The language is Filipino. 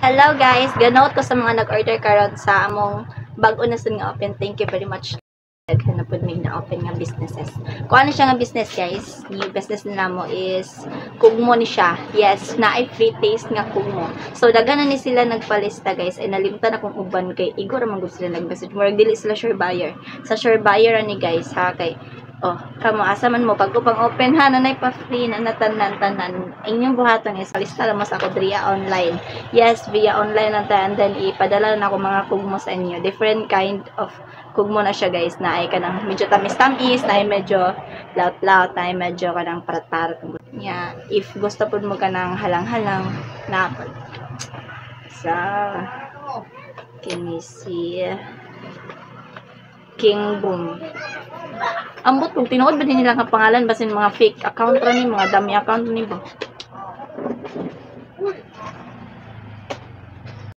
Hello guys, ganaot ko sa mga nag-order karon sa among bag-o na sun nga open. Thank you very much. Daghan na pud may na-open nga businesses. Kung ano siya nga business guys, yung business nila mo is kugmo ni siya. Yes, na ay free taste nga kugmo. So daghan na ni sila nagpalista guys. Ay nalimtan akong uban kay igor man gud sila nag-message. Murag dili sila sure buyer. Sa sure buyer ni guys ha kay kamo asa man mo pag upang open ha nanay pa free na tanan inyong buhaton is lista lang mo sa ako via online. Yes, via online lang ta and then ipadala na ako mga kugmo sa inyo. Different kind of kugmo na siya guys na ay kanang medyo tamis-tamis, na ay medyo laut-laut, na ay medyo kanang parat-parat. Yeah, if gusto po mo kanang halang-halang na sa kinisi King Boom. Ambot kung tinuod ba din nila nga pangalan basin mga fake account ra ni mga dummy account ni ba.